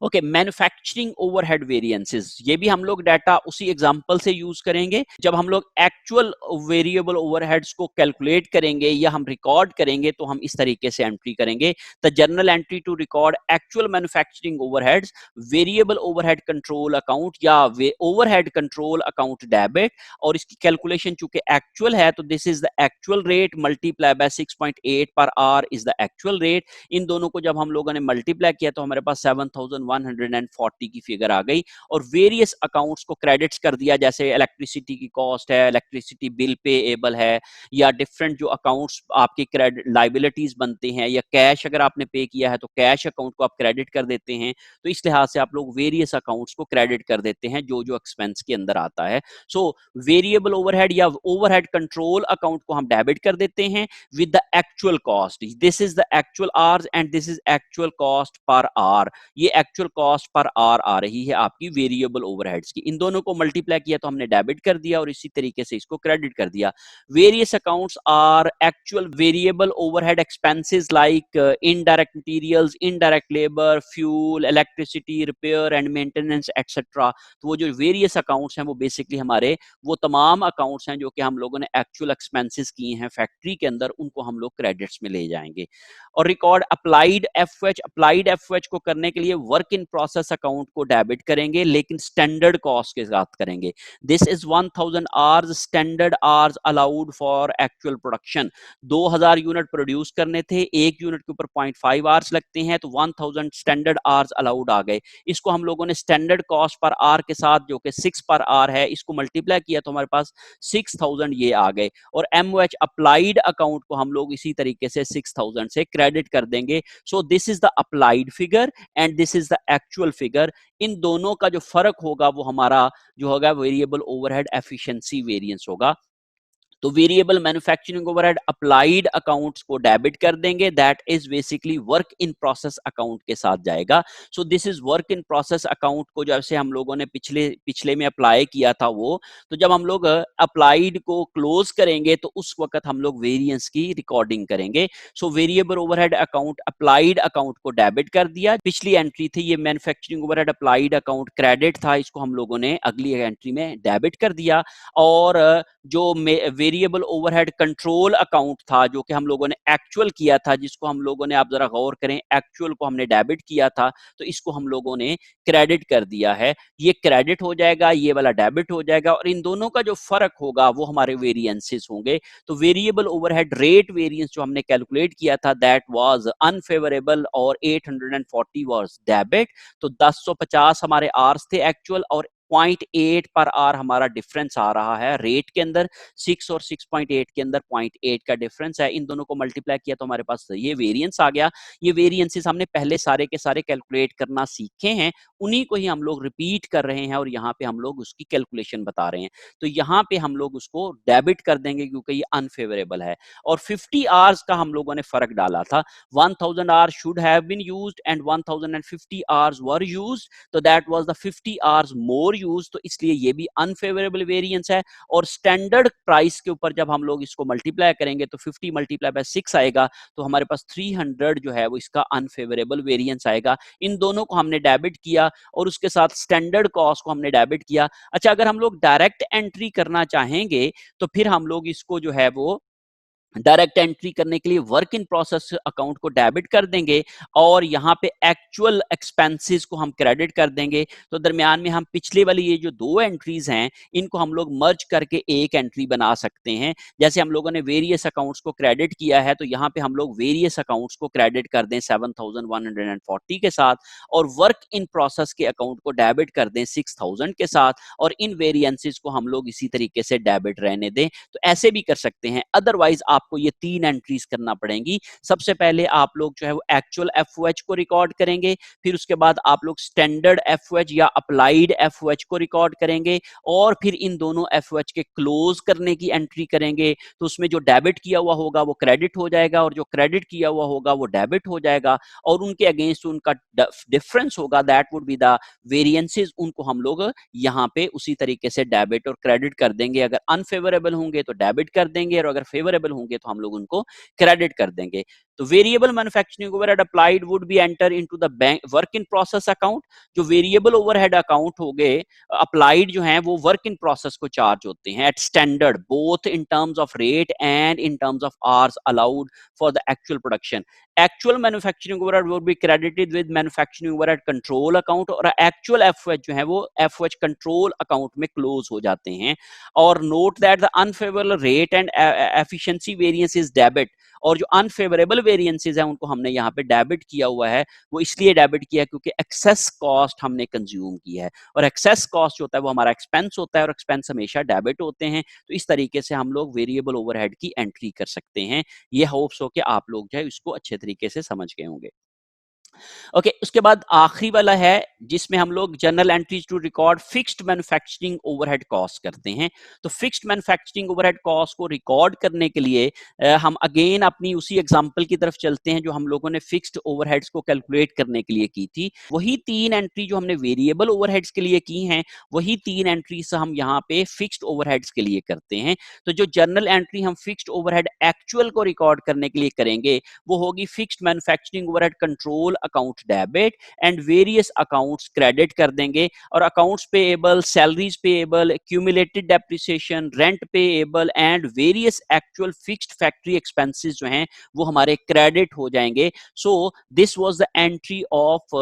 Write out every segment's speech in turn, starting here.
Okay, manufacturing overhead variances, ये भी हम लोग डाटा उसी एग्जांपल से यूज करेंगे। जब हम लोग एक्चुअल वेरिएबल ओवरहेड्स को कैलकुलेट करेंगे या हम रिकॉर्ड करेंगे तो हम इस तरीके से एंट्री करेंगे। The journal entry to record actual manufacturing overheads, variable overhead control account या ओवरहेड कंट्रोल अकाउंट डेबिट, और इसकी कैलकुलेशन चूंकि एक्चुअल है तो this is the actual rate multiply by 6.8 per hour is the actual rate. इन दोनों को जब हम लोगों ने मल्टीप्लाई किया तो हमारे पास 7140 की फिगर आ गई, और वेरियस अकाउंट्स को क्रेडिट्स कर दिया, जैसे इलेक्ट्रिसिटी की कॉस्ट है, इलेक्ट्रिसिटी बिल पेएबल है, या डिफरेंट जो अकाउंट्स आपके क्रेडिट लाइबिलिटीज बनते हैं, या कैश अगर आपने पे किया है तो कैश अकाउंट को आप क्रेडिट कर देते हैं। तो इस लिहाज से आप लोग वेरियस अकाउंट्स को क्रेडिट कर देते हैं जो जो एक्सपेंस के अंदर आता है। सो वेरिएबल ओवरहेड या ओवरहेड कंट्रोल अकाउंट को हम डेबिट कर देते हैं with the actual cost. This is the actual hours and this is actual cost per hour. ये actual cost per hour आ रही है आपकी variable overheads की। इन दोनों को मल्टीप्लाई किया तो हमने डेबिट कर दिया और इसी तरीके से इसको क्रेडिट कर दिया। Various accounts are actual variable overhead expenses like indirect materials, indirect labor, fuel, electricity, repair and maintenance etc. तो वो जो various accounts हैं वो बेसिकली हमारे वो तमाम अकाउंट्स हैं जो कि हम लोगों ने एक्चुअल एक्सपेंसेस किए हैं फैक्ट्री के अंदर, उनको हम लोग क्रेडिट्स में ले जाएंगे। और record applied FH, applied FH को करने के लिए वर्क इन प्रोसेस अकाउंट को डेबिट करेंगे लेकिन स्टैंडर्ड कॉस्ट के साथ करेंगे। This is 1000 hours standard hours allowed for actual production. 2000 unit produce करने थे, एक यूनिट के ऊपर 0.5 आवर्स लगते हैं, तो 1000 स्टैंडर्ड आवर्स अलाउड आ गए। इसको हम लोगों ने स्टैंडर्ड कॉस्ट पर आवर के साथ जो कि 6 पर आवर है इसको मल्टीप्लाई किया तो हमारे पास 6000 ये आ गए। और एमओएच अप्लाइड अकाउंट को हम लोग इसी तरीके से 6000 से क्रेडिट कर देंगे। So this is the applied figure and this is the actual figure. इन दोनों का जो फर्क होगा वो हमारा जो होगा वेरिएबल ओवरहेड एफिशिएंसी वेरिएंस होगा। तो variable manufacturing overhead applied accounts को डेबिट कर देंगे, that is basically work in process account के साथ जाएगा। सो this is work in process account को जैसे हम लोगों ने पिछले पिछले में अप्लाई किया था वो, तो जब हम लोग अप्लाइड को क्लोज करेंगे तो उस वक्त हम लोग वेरिएंस की रिकॉर्डिंग करेंगे। So variable overhead account applied account को डेबिट कर दिया। पिछली एंट्री थी ये manufacturing overhead applied account credit था, इसको हम लोगों ने अगली एंट्री में डेबिट कर दिया। और जो वेरिएबल ओवरहेड कंट्रोल अकाउंट था जो कि हम लोगों ने एक्चुअल किया था, जिसको हम लोगों ने, आप जरा गौर करें, एक्चुअल को हमने डेबिट किया था तो इसको हम लोगों ने क्रेडिट कर दिया है। ये क्रेडिट हो जाएगा, ये वाला डेबिट हो जाएगा, और इन दोनों का जो फर्क होगा वो हमारे वेरिएंसेस होंगे। तो वेरिएबल ओवरहेड रेट वेरिएंस जो हमने कैलकुलेट किया था दैट वाज अनफेवरेबल और 840 वाज डेबिट। तो 1050 हमारे आर्स थे एक्चुअल और 0.8 पर आर हमारा डिफरेंस आ रहा है रेट के अंदर। 6 और 6.8 के अंदर 0.8 का डिफरेंस है। इन दोनों को मल्टीप्लाई किया तो हमारे पास ये वेरिएंस आ गया। ये वेरिएंसेस हमने पहले सारे के सारे कैलकुलेट करना सीखे हैं, उन्हीं को ही हम लोग रिपीट कर रहे हैं और यहाँ पे हम लोग उसकी कैलकुलेशन बता रहे हैं। तो यहाँ पे हम लोग उसको डेबिट कर देंगे क्योंकि ये अनफेवरेबल है। और 50 आवर्स का हम लोगों ने फर्क डाला था। 1000 hours should have been used and 1050 hours were used, तो that was the 50 hours more use, तो इसलिए ये भी अनफेवरेबल वेरिएंस है। और स्टैंडर्ड प्राइस के ऊपर जब हम लोग इसको मल्टीप्लाई करेंगे तो 50 मल्टीप्लाई बाय 6 आएगा, तो हमारे पास 300 जो है वो इसका अनफेवरेबल वेरिएंस आएगा। इन दोनों को हमने डेबिट किया और उसके साथ स्टैंडर्ड कॉस्ट को हमने डेबिट किया। अच्छा, अगर हम लोग डायरेक्ट एंट्री करना चाहेंगे तो फिर हम लोग इसको जो है वो डायरेक्ट एंट्री करने के लिए वर्क इन प्रोसेस अकाउंट को डेबिट कर देंगे और यहाँ पे एक्चुअल एक्सपेंसेस को हम क्रेडिट कर देंगे। तो दरमियान में हम पिछले वाली ये जो दो एंट्रीज हैं इनको हम लोग मर्ज करके एक एंट्री बना सकते हैं। जैसे हम लोगों ने वेरियस अकाउंट्स को क्रेडिट किया है तो यहाँ पे हम लोग वेरियस अकाउंट्स को क्रेडिट कर दें 7140 के साथ, और वर्क इन प्रोसेस के अकाउंट को डेबिट कर दें 6000 के साथ, और इन वेरिएंसेस को हम लोग इसी तरीके से डेबिट रहने दें। तो ऐसे भी कर सकते हैं। अदरवाइज आपको ये 3 एंट्रीज करना पड़ेंगी। सबसे पहले आप लोग जो है वो एक्चुअल एफओएच को रिकॉर्ड करेंगे, फिर उसके बाद आप लोग स्टैंडर्ड एफओएच या अप्लाइड एफओएच को रिकॉर्ड करेंगे, और फिर इन दोनों एफओएच के क्लोज करने की एंट्री करेंगे। तो उसमें जो डेबिट किया हुआ होगा वो क्रेडिट हो जाएगा और जो क्रेडिट किया हुआ होगा वो डेबिट हो जाएगा, और उनके अगेंस्ट उनका डिफरेंस होगा, that would be the variances. उनको हम लोग यहाँ पे उसी तरीके से डेबिट और क्रेडिट कर देंगे। अगर अनफेवरेबल होंगे तो डेबिट कर देंगे और अगर फेवरेबल होंगे तो हम लोग उनको क्रेडिट कर देंगे। तो variable manufacturing overhead applied would be enter into the bank work in process account. जो वेरिएबल ओवरहेड अकाउंट हो गए अप्लाइड जो हैं वो वर्क इन प्रोसेस को चार्ज होते हैं at standard both in terms of rate and in terms of hours allowed for the actual production. Actual manufacturing overhead would be credited with manufacturing overhead control account और actual FOH जो है वो FOH control account में close हो जाते हैं। और note that the unfavourable rate and efficiency variance is debit. और जो अनफेवरेबल वेरिएंसेस हैं उनको हमने यहाँ पे डेबिट किया हुआ है, वो इसलिए डेबिट किया क्योंकि एक्सेस कॉस्ट हमने कंज्यूम की है, और एक्सेस कॉस्ट होता है वो हमारा एक्सपेंस होता है, और एक्सपेंस हमेशा डेबिट होते हैं। तो इस तरीके से हम लोग वेरिएबल ओवरहेड की एंट्री कर सकते हैं। ये होप्स हो कि आप लोग जो है इसको अच्छे तरीके से समझ गए होंगे। ओके, उसके बाद आखिरी वाला है जिसमें हम लोग journal entries to record fixed manufacturing overhead cost करते हैं। तो फिक्स्ड मैन्युफैक्चरिंग ओवरहेड कॉस्ट को रिकॉर्ड करने के लिए हम अगेन अपनी उसी एग्जांपल की तरफ चलते हैं जो हम लोगों ने फिक्स्ड ओवरहेड्स को कैलकुलेट करने के लिए की थी। वही 3 एंट्री जो हमने वेरिएबल ओवरहेड्स के लिए की हैं, वही 3 एंट्रीज हम यहाँ पे फिक्स्ड ओवरहेड्स के लिए करते हैं। तो जो जनरल एंट्री हम फिक्स्ड ओवरहेड एक्चुअल को रिकॉर्ड करने के लिए करेंगे वो होगी fixed manufacturing overhead control account debit and various accounts credit कर देंगे। और accounts payable, salaries payable, accumulated depreciation, rent payable and various actual fixed factory expenses जो हैं वो हमारे क्रेडिट हो जाएंगे। So this was the entry of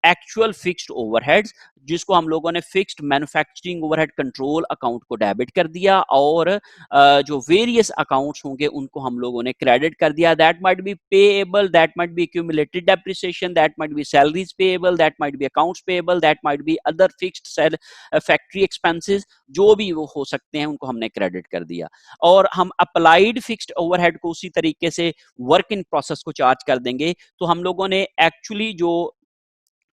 actual fixed overheads, जिसको हम लोगों ने fixed manufacturing overhead control account को डेबिट कर दिया, और जो वेरियस अकाउंट्स होंगे उनको हम लोगों ने क्रेडिट कर दिया। That might be payable, that might be accumulated depreciation, that might be salaries payable, that might be accounts payable, that might be other fixed sell factory expenses, जो भी वो हो सकते हैं उनको हमने क्रेडिट कर दिया। और हम अप्लाइड फिक्स्ड ओवरहेड को उसी तरीके से वर्क इन प्रोसेस को चार्ज कर देंगे। तो हम लोगों ने एक्चुअली जो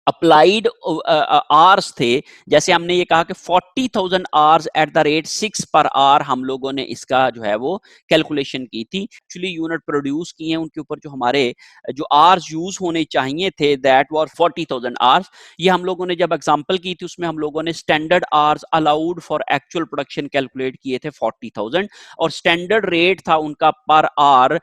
अप्लाइड आवर्स थे, जैसे हमने ये कहा कि 40,000 hours at the rate 6 per hour हम लोगों ने इसका जो है वो कैलकुलेशन की थी। एक्चुअली यूनिट प्रोड्यूस किए हैं उनके ऊपर जो हमारे जो आवर्स यूज होने चाहिए थे दैट वाज 40,000 आवर्स। ये हम लोगों ने जब एग्जांपल की थी उसमें हम लोगों ने standard hours allowed for actual production calculate किए थे 40,000, और स्टैंडर्ड रेट था उनका पर आवर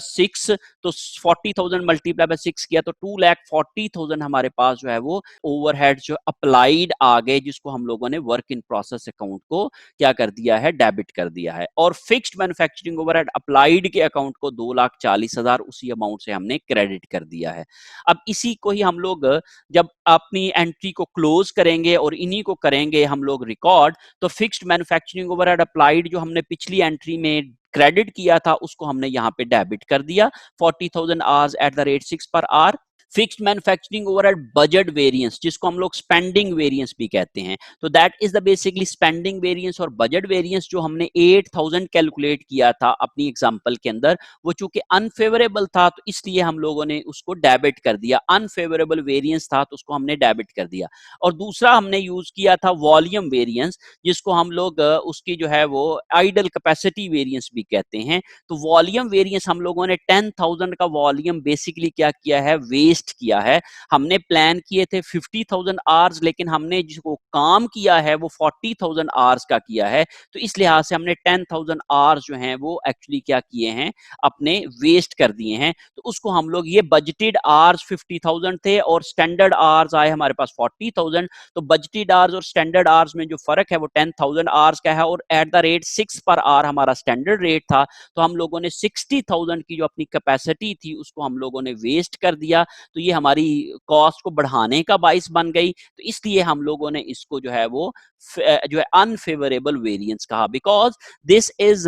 6। तो 40,000 मल्टीप्लाई बाय 6 किया तो 2,40,000 हमारे पास जो है वो ओवरहेड जो अप्लाइड आ गए, जिसको हम लोगों ने वर्क इन प्रोसेस अकाउंट को क्या कर दिया है, डेबिट कर दिया है। और फिक्स्ड मैन्युफैक्चरिंग ओवरहेड अप्लाइड के अकाउंट को 2,40,000 उसी अमाउंट से हमने क्रेडिट कर दिया है। अब इसी को ही हम लोग जब अपनी एंट्री को क्लोज करेंगे और इन्हीं को करेंगे हम लोग रिकॉर्ड, तो फिक्स्ड मैन्युफैक्चरिंग ओवरहेड अप्लाइड जो हमने पिछली एंट्री में क्रेडिट किया था उसको हमने यहाँ पे डेबिट कर दिया 40,000 hours at the rate 6 per hour. Fixed manufacturing overhead budget variance, जिसको हम लोग स्पेंडिंग वेरिएंस भी कहते हैं, तो that is the basically spending variance और बजट वेरिएंस जो हमने 8,000 कैलकुलेट किया था अपनी एग्जांपल के अंदर, वो चूंकि अनफेवरेबल था तो इसलिए हम लोगों ने उसको डेबिट कर दिया। अनफेवरेबल वेरिएंस था तो उसको हमने डेबिट कर दिया। और दूसरा हमने यूज किया था वॉल्यूम वेरिएंस, जिसको हम लोग उसकी जो है वो आइडल कैपेसिटी वेरिएंस भी कहते हैं। तो वॉल्यूम वेरिएंस हम लोगों ने 10,000 का वॉल्यूम बेसिकली क्या किया है, वेस्ट किया है। हमने प्लान किए थे 50,000 आवर्स, लेकिन हमने जिसको काम किया है वो 40,000 आवर्स का किया है। तो इस लिहाज से हमने 10,000 आवर्स जो हैं वो एक्चुअली क्या किए हैं, अपने वेस्ट कर दिए हैं। तो उसको हम लोग, ये बजटेड आवर्स 50,000 थे और स्टैंडर्ड आवर्स आए हमारे पास 40,000। तो बजटेड आवर्स और स्टैंडर्ड आवर्स में जो फर्क है वो 10,000 आवर्स का है, और at the rate 6 per hour हमारा स्टैंडर्ड रेट था। तो हम लोगों ने 60,000 की जो अपनी कैपेसिटी थी उसको हम लोगों ने वेस्ट कर दिया। तो ये हमारी कॉस्ट को बढ़ाने का बाइस बन गई। तो इसलिए हम लोगों ने इसको जो है वो जो है अनफेवरेबल वेरिएंस कहा, because this is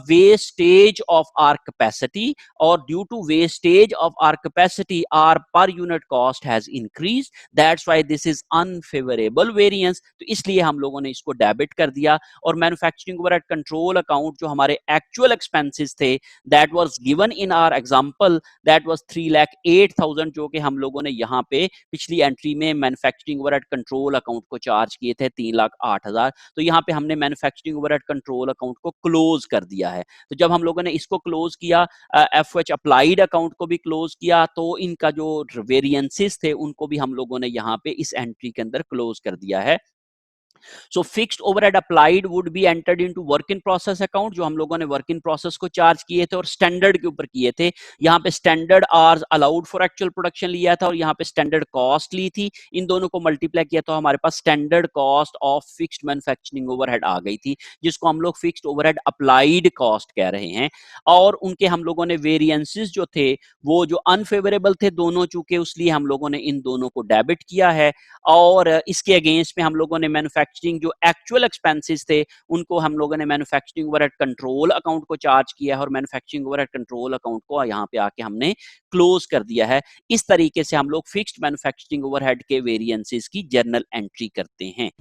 wastage of our capacity, और due to wastage of our capacity our per unit cost has increase, that's why this is unfavourable variance. तो इसलिए हम लोगों ने इसको डेबिट कर दिया। और मैन्युफैक्चरिंग ओवरहेड कंट्रोल अकाउंट जो हमारे एक्चुअल एक्सपेंसेस थे that was given in our example, that was 3,08,000, जो कि हम लोगों ने यहाँ पे पिछली एंट्री में मैन्युफैक्चरिंग ओवरहेड कंट्रोल अकाउंट को चार्ज किए थे 3,08,000। तो यहाँ पे हमने मैन्युफैक्चरिंग ओवरहेड कंट्रोल अकाउंट को क्लोज कर दिया है। तो जब हम लोगों ने इसको क्लोज किया, एफएच अप्लाइड अकाउंट को भी क्लोज किया, तो इनका जो वेरिएंसेस थे उनको भी हम लोगों ने यहाँ पे इस एंट्री के अंदर क्लोज कर दिया है। सो fixed overhead applied would be entered into work in process account, जो हम लोगों ने वर्क इन प्रोसेस को चार्ज किए थे और स्टैंडर्ड के ऊपर किए थे। यहाँ पे standard hours allowed for actual production लिया था और यहाँ पे स्टैंडर्ड कॉस्ट ली थी। इन दोनों को मल्टीप्लाई किया तो हमारे पास standard cost of fixed manufacturing overhead आ गई थी, जिसको हम लोग फिक्स्ड ओवरहेड अप्लाइड कॉस्ट कह रहे हैं। और उनके हम लोगों ने वेरिएंसेस जो थे वो जो अनफेवरेबल थे दोनों चूंकि, उसलिए हम लोगों ने इन दोनों को डेबिट किया है। और इसके अगेंस्ट में हम लोगों ने मैन्युफैक्चरिंग जो एक्चुअल एक्सपेंसेस थे उनको हम लोगों ने मैन्युफैक्चरिंग ओवरहेड कंट्रोल अकाउंट को चार्ज किया है और मैन्युफैक्चरिंग ओवरहेड कंट्रोल अकाउंट को यहाँ पे आके हमने क्लोज कर दिया है। इस तरीके से हम लोग फिक्स्ड मैन्युफैक्चरिंग ओवरहेड के वेरिएंसेस की जर्नल एंट्री करते हैं।